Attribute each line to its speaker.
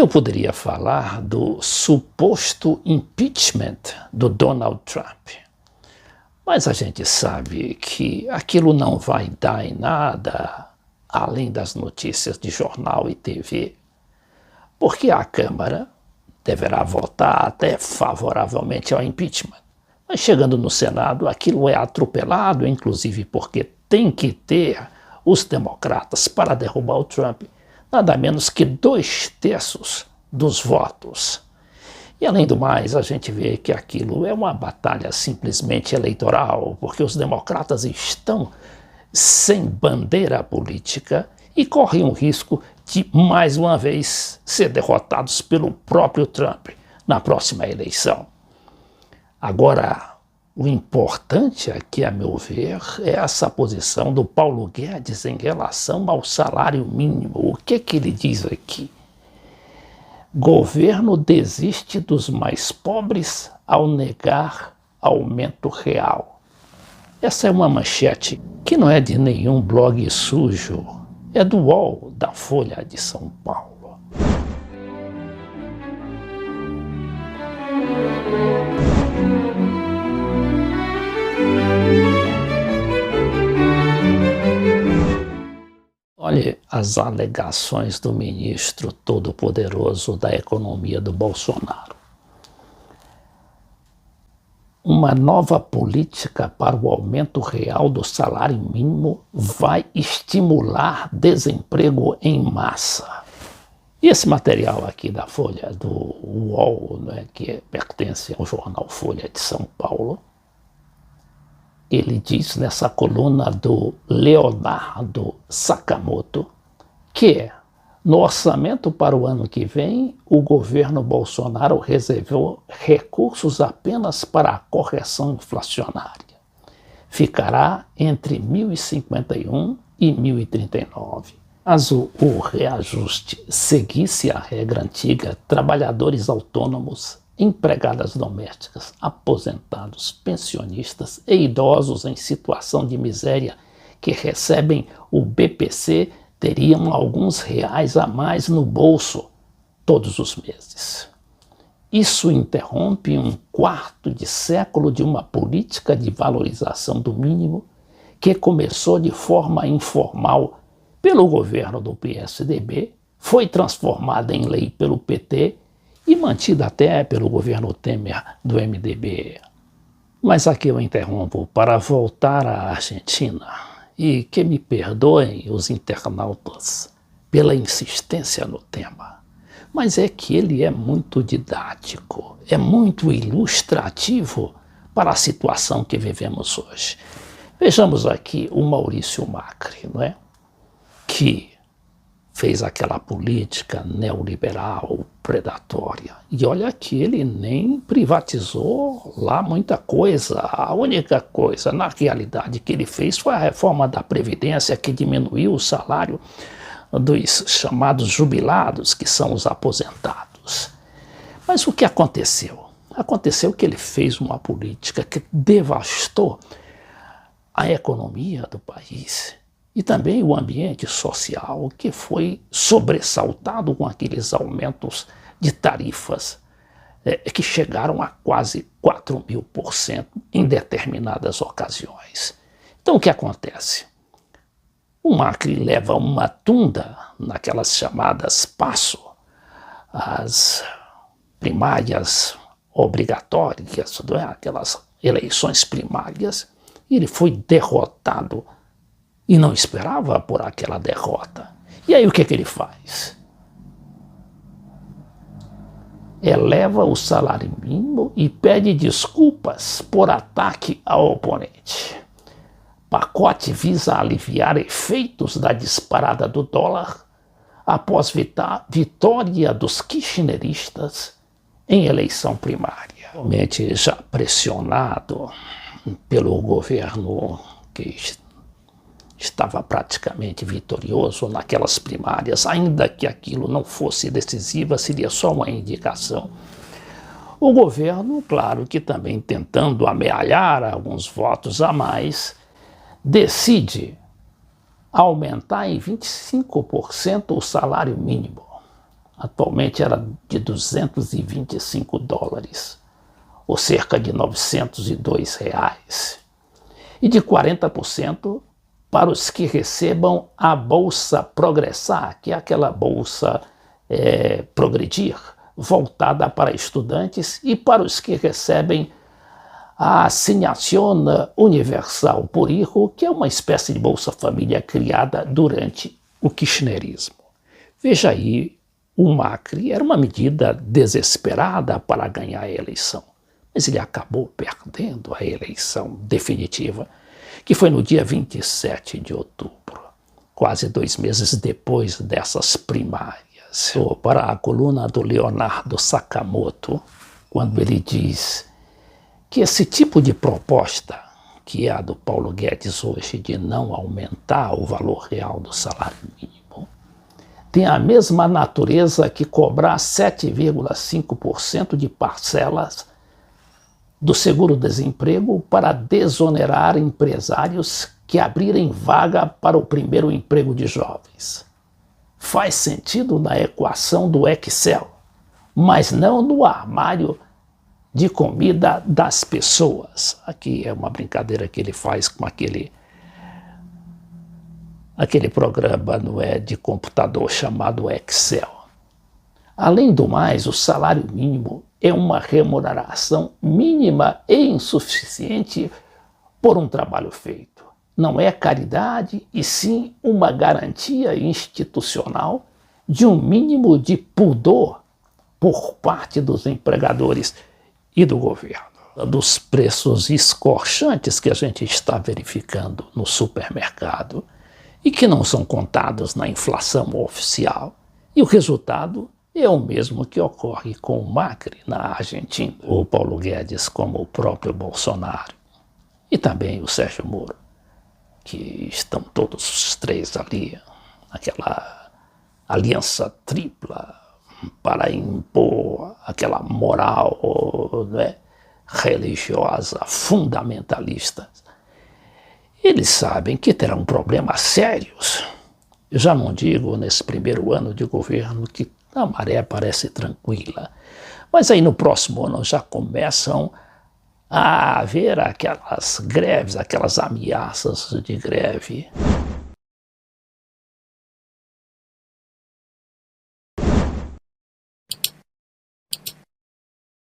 Speaker 1: Eu poderia falar do suposto impeachment do Donald Trump, mas a gente sabe que aquilo não vai dar em nada além das notícias de jornal e TV, porque a Câmara deverá votar até favoravelmente ao impeachment. Mas chegando no Senado, aquilo é atropelado, inclusive porque tem que ter os democratas para derrubar o Trump, nada menos que 2/3 dos votos. E além do mais, a gente vê que aquilo é uma batalha simplesmente eleitoral, porque os democratas estão sem bandeira política e correm o risco de, mais uma vez, ser derrotados pelo próprio Trump na próxima eleição. Agora, o importante aqui, a meu ver, é essa posição do Paulo Guedes em relação ao salário mínimo. O que ele diz aqui? Governo desiste dos mais pobres ao negar aumento real. Essa é uma manchete que não é de nenhum blog sujo, é do UOL da Folha de São Paulo. Olhe as alegações do ministro todo-poderoso da economia do Bolsonaro. Uma nova política para o aumento real do salário mínimo vai estimular desemprego em massa. E esse material aqui da Folha, do UOL, né, que pertence ao jornal Folha de São Paulo, ele diz nessa coluna do Leonardo Sakamoto que no orçamento para o ano que vem, o governo Bolsonaro reservou recursos apenas para a correção inflacionária. Ficará entre 1.051 e 1.039. Caso o reajuste seguisse a regra antiga, trabalhadores autônomos, empregadas domésticas, aposentados, pensionistas e idosos em situação de miséria que recebem o BPC teriam alguns reais a mais no bolso todos os meses. Isso interrompe um quarto de século de uma política de valorização do mínimo que começou de forma informal pelo governo do PSDB, foi transformada em lei pelo PT e mantida até pelo governo Temer do MDB. Mas aqui eu interrompo para voltar à Argentina e que me perdoem os internautas pela insistência no tema, mas é que ele é muito didático, é muito ilustrativo para a situação que vivemos hoje. Vejamos aqui o Maurício Macri, não é? Que fez aquela política neoliberal, predatória. E olha que ele nem privatizou lá muita coisa. A única coisa, na realidade, que ele fez foi a reforma da Previdência, que diminuiu o salário dos chamados jubilados, que são os aposentados. Mas o que aconteceu? Aconteceu que ele fez uma política que devastou a economia do país e também o ambiente social, que foi sobressaltado com aqueles aumentos de tarifas que chegaram a quase 4.000% em determinadas ocasiões. Então o que acontece? O Macri leva uma tunda naquelas chamadas PASSO, as primárias obrigatórias, não é? Aquelas eleições primárias, e ele foi derrotado e não esperava por aquela derrota. E aí o que ele faz? Eleva o salário mínimo e pede desculpas por ataque ao oponente. Pacote visa aliviar efeitos da disparada do dólar após vitória dos kirchneristas em eleição primária. Realmente já pressionado pelo governo que estava praticamente vitorioso naquelas primárias, ainda que aquilo não fosse decisiva, seria só uma indicação. O governo, claro que também tentando amealhar alguns votos a mais, decide aumentar em 25% o salário mínimo. atualmente era de 225 dólares, ou cerca de 902 reais, e de 40% para os que recebam a Bolsa Progressar, que é aquela bolsa Progredir, voltada para estudantes, e para os que recebem a Asignación Universal por Hijo, que é uma espécie de Bolsa Família criada durante o kirchnerismo. Veja aí, o Macri era uma medida desesperada para ganhar a eleição, mas ele acabou perdendo a eleição definitiva, que foi no dia 27 de outubro, quase 2 meses depois dessas primárias. Para a coluna do Leonardo Sakamoto, quando ele diz que esse tipo de proposta, que é a do Paulo Guedes hoje, de não aumentar o valor real do salário mínimo, tem a mesma natureza que cobrar 7,5% de parcelas do seguro-desemprego para desonerar empresários que abrirem vaga para o primeiro emprego de jovens. Faz sentido na equação do Excel, mas não no armário de comida das pessoas. Aqui é uma brincadeira que ele faz com aquele programa, não é, de computador chamado Excel. Além do mais, o salário mínimo é uma remuneração mínima e insuficiente por um trabalho feito. Não é caridade, e sim uma garantia institucional de um mínimo de pudor por parte dos empregadores e do governo. Dos preços escorchantes que a gente está verificando no supermercado e que não são contados na inflação oficial. E o resultado é o mesmo que ocorre com o Macri na Argentina, o Paulo Guedes como o próprio Bolsonaro e também o Sérgio Moro, que estão todos os três ali, aquela aliança tripla para impor aquela moral, né, religiosa fundamentalista. Eles sabem que terão problemas sérios. Eu já não digo nesse primeiro ano de governo que a maré parece tranquila, mas aí no próximo ano já começam a haver aquelas greves, aquelas ameaças de greve.